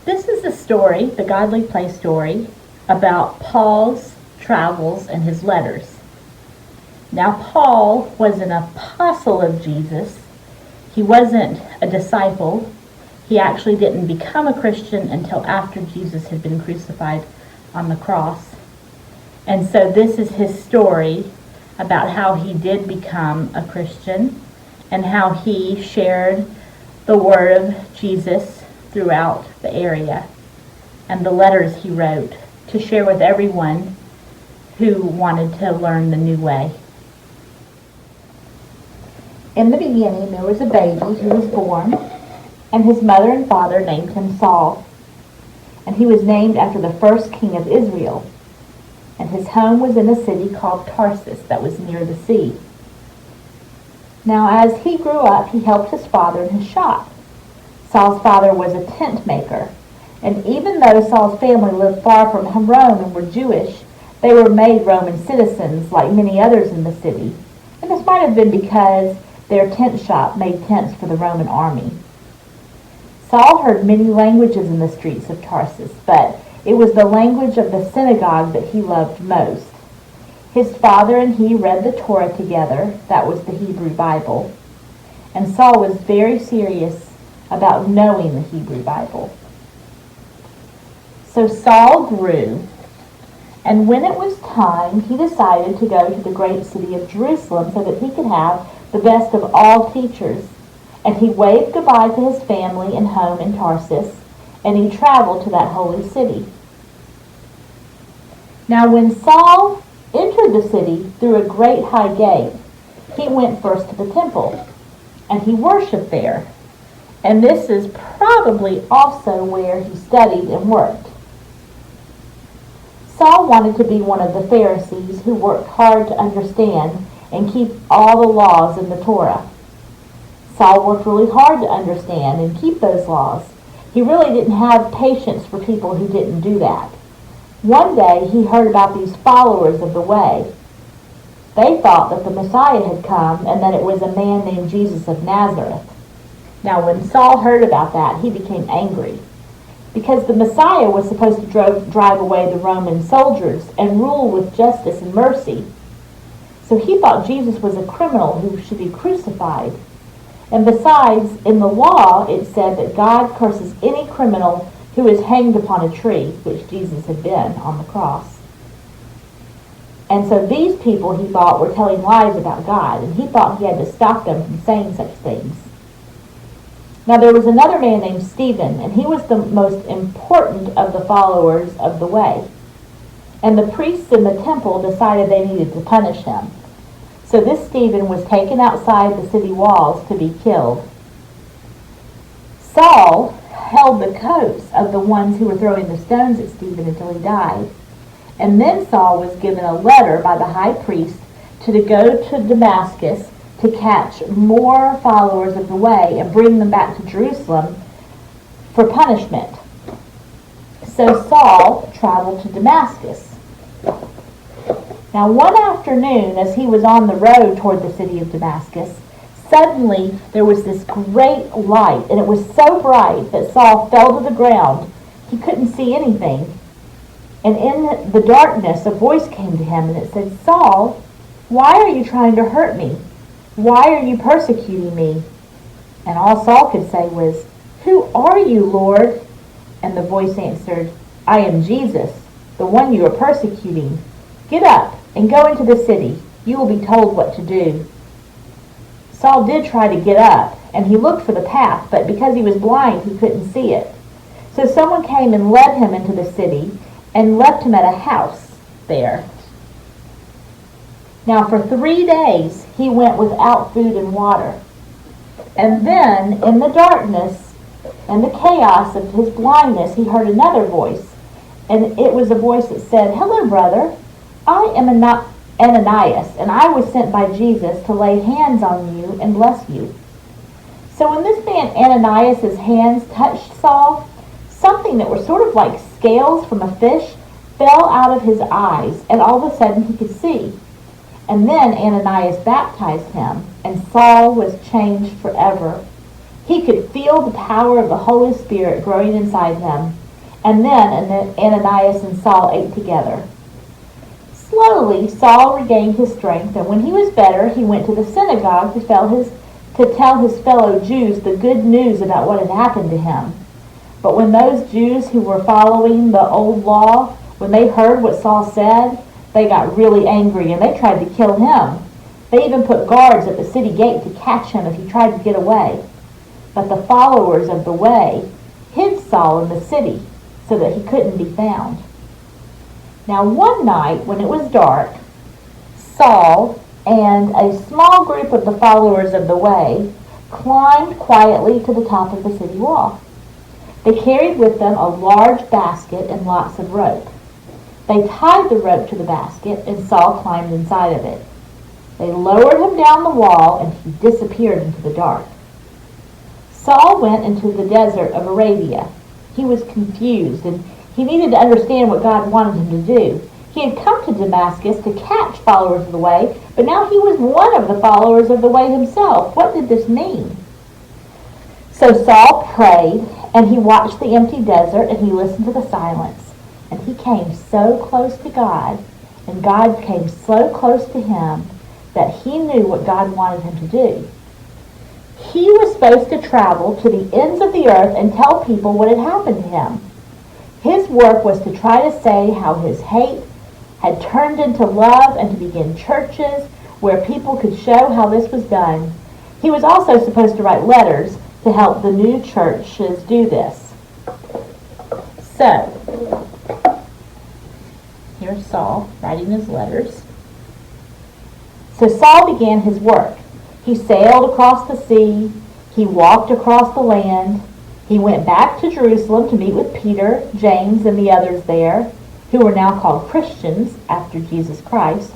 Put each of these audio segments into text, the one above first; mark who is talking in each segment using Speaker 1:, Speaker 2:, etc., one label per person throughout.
Speaker 1: This is the story, the Godly Play story, about Paul's travels and his letters. Now, Paul was an apostle of Jesus. He wasn't a disciple. He actually didn't become a Christian until after Jesus had been crucified on the cross. And so this is his story about how he did become a Christian and how he shared the word of Jesus throughout the area and the letters he wrote to share with everyone who wanted to learn the new way. In the beginning, there was a baby who was born, and his mother and father named him Saul. And he was named after the first king of Israel. And his home was in a city called Tarsus that was near the sea. Now, as he grew up, he helped his father in his shop. Saul's father was a tent maker. And even though Saul's family lived far from Rome and were Jewish, they were made Roman citizens like many others in the city. And this might have been because their tent shop made tents for the Roman army. Saul heard many languages in the streets of Tarsus, but it was the language of the synagogue that he loved most. His father and he read the Torah together. That was the Hebrew Bible. And Saul was very serious about knowing the Hebrew Bible. So Saul grew, and when it was time, he decided to go to the great city of Jerusalem so that he could have the best of all teachers. And he waved goodbye to his family and home in Tarsus, and he traveled to that holy city. Now when Saul entered the city through a great high gate, he went first to the temple, and he worshipped there. And this is probably also where he studied and worked. Saul wanted to be one of the Pharisees who worked hard to understand and keep all the laws in the Torah. Saul worked really hard to understand and keep those laws. He really didn't have patience for people who didn't do that. One day he heard about these followers of the way. They thought that the Messiah had come and that it was a man named Jesus of Nazareth. Now when Saul heard about that, he became angry, because the Messiah was supposed to drive away the Roman soldiers and rule with justice and mercy. So he thought Jesus was a criminal who should be crucified. And besides, in the law, it said that God curses any criminal who is hanged upon a tree, which Jesus had been on the cross. And so these people, he thought, were telling lies about God, and he thought he had to stop them from saying such things. Now there was another man named Stephen, and he was the most important of the followers of the way. And the priests in the temple decided they needed to punish him. So this Stephen was taken outside the city walls to be killed. Saul held the coats of the ones who were throwing the stones at Stephen until he died. And then Saul was given a letter by the high priest to go to Damascus to catch more followers of the way and bring them back to Jerusalem for punishment. So Saul traveled to Damascus. Now one afternoon, as he was on the road toward the city of Damascus, suddenly there was this great light, and it was so bright that Saul fell to the ground. He couldn't see anything. And in the darkness, a voice came to him, and it said, "Saul, why are you trying to hurt me? Why are you persecuting me?" And all Saul could say was, "Who are you, Lord?" And the voice answered, "I am Jesus, the one you are persecuting. Get up and go into the city. You will be told what to do." Saul did try to get up, and he looked for the path, but because he was blind, he couldn't see it. So someone came and led him into the city and left him at a house there. Now for 3 days he went without food and water. And then in the darkness and the chaos of his blindness, he heard another voice. And it was a voice that said, "Hello, brother. I am Ananias, and I was sent by Jesus to lay hands on you and bless you." So when this man Ananias' hands touched Saul, something that were sort of like scales from a fish fell out of his eyes, and all of a sudden he could see. And then Ananias baptized him, and Saul was changed forever. He could feel the power of the Holy Spirit growing inside him. And then Ananias and Saul ate together. Slowly, Saul regained his strength, and when he was better, he went to the synagogue to tell his fellow Jews the good news about what had happened to him. But when those Jews who were following the old law, when they heard what Saul said, they got really angry and they tried to kill him. They even put guards at the city gate to catch him if he tried to get away. But the followers of the way hid Saul in the city so that he couldn't be found. Now one night when it was dark, Saul and a small group of the followers of the way climbed quietly to the top of the city wall. They carried with them a large basket and lots of rope. They tied the rope to the basket, and Saul climbed inside of it. They lowered him down the wall, and he disappeared into the dark. Saul went into the desert of Arabia. He was confused, and he needed to understand what God wanted him to do. He had come to Damascus to catch followers of the way, but now he was one of the followers of the way himself. What did this mean? So Saul prayed, and he watched the empty desert, and he listened to the silence. And he came so close to God, and God came so close to him, that he knew what God wanted him to do. He was supposed to travel to the ends of the earth and tell people what had happened to him. His work was to try to say how his hate had turned into love and to begin churches where people could show how this was done. He was also supposed to write letters to help the new churches do this. So, here's Saul writing his letters. So Saul began his work. He sailed across the sea. He walked across the land. He went back to Jerusalem to meet with Peter, James, and the others there, who were now called Christians after Jesus Christ.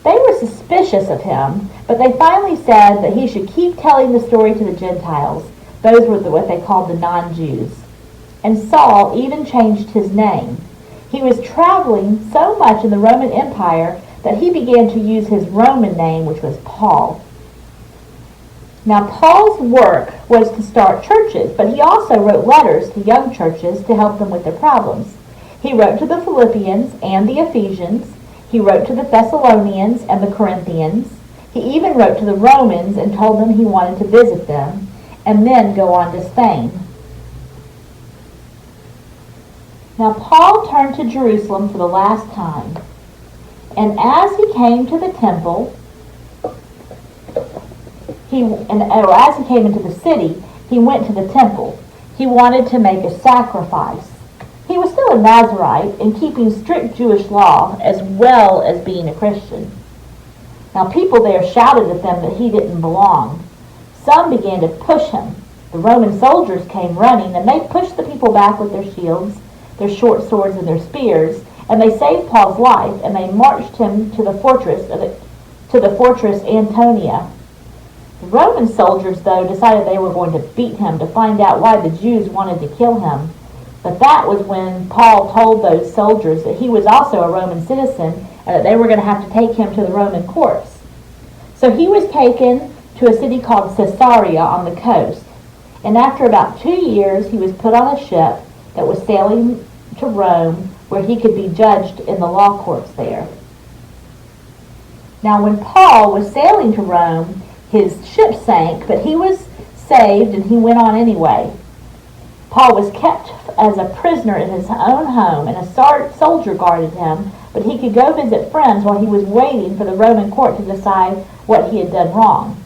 Speaker 1: They were suspicious of him, but they finally said that he should keep telling the story to the Gentiles. Those were what they called the non-Jews. And Saul even changed his name. He was traveling so much in the Roman Empire that he began to use his Roman name, which was Paul. Now, Paul's work was to start churches, but he also wrote letters to young churches to help them with their problems. He wrote to the Philippians and the Ephesians. He wrote to the Thessalonians and the Corinthians. He even wrote to the Romans and told them he wanted to visit them and then go on to Spain. Now, Paul turned to Jerusalem for the last time. And as he came to the temple, as he came into the city, he went to the temple. He wanted to make a sacrifice. He was still a Nazirite and keeping strict Jewish law as well as being a Christian. Now people there shouted at them that he didn't belong. Some began to push him. The Roman soldiers came running, and they pushed the people back with their shields, their short swords, and their spears. And they saved Paul's life, and they marched him to the fortress Antonia. The Roman soldiers, though, decided they were going to beat him to find out why the Jews wanted to kill him. But that was when Paul told those soldiers that he was also a Roman citizen and that they were going to have to take him to the Roman courts. So he was taken to a city called Caesarea on the coast. And after about 2 years, he was put on a ship that was sailing to Rome, where he could be judged in the law courts there. Now, when Paul was sailing to Rome, his ship sank, but he was saved and he went on anyway. Paul was kept as a prisoner in his own home, and a soldier guarded him, but he could go visit friends while he was waiting for the Roman court to decide what he had done wrong.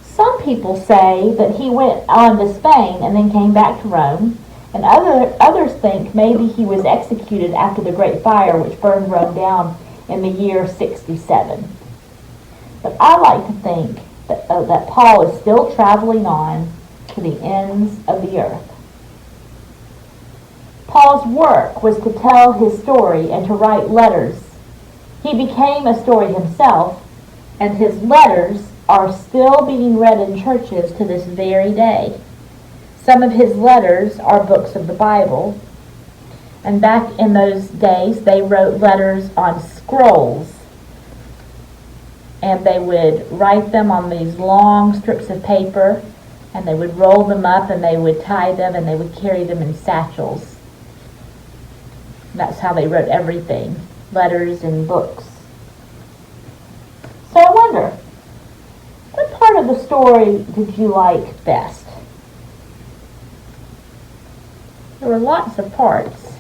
Speaker 1: Some people say that he went on to Spain and then came back to Rome, and others think maybe he was executed after the Great Fire, which burned Rome down in the year 67. But I like to think that Paul is still traveling on to the ends of the earth. Paul's work was to tell his story and to write letters. He became a story himself, and his letters are still being read in churches to this very day. Some of his letters are books of the Bible, and back in those days they wrote letters on scrolls. and they would write them on these long strips of paper, and they would roll them up, and they would tie them, and they would carry them in satchels. That's how they wrote everything, letters and books. So I wonder, what part of the story did you like best? There were lots of parts.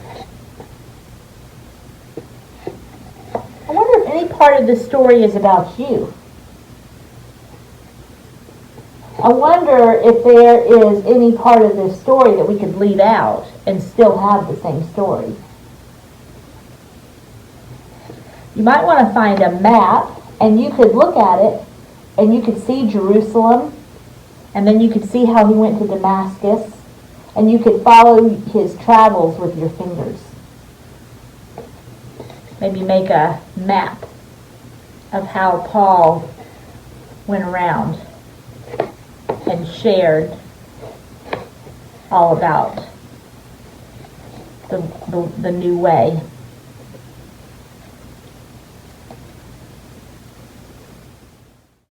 Speaker 1: I wonder if any part of the story is about you. I wonder if there is any part of this story that we could leave out and still have the same story. You might want to find a map, and you could look at it, and you could see Jerusalem, and then you could see how he went to Damascus, and you could follow his travels with your fingers. Maybe make a map of how Paul went around and shared all about the new way.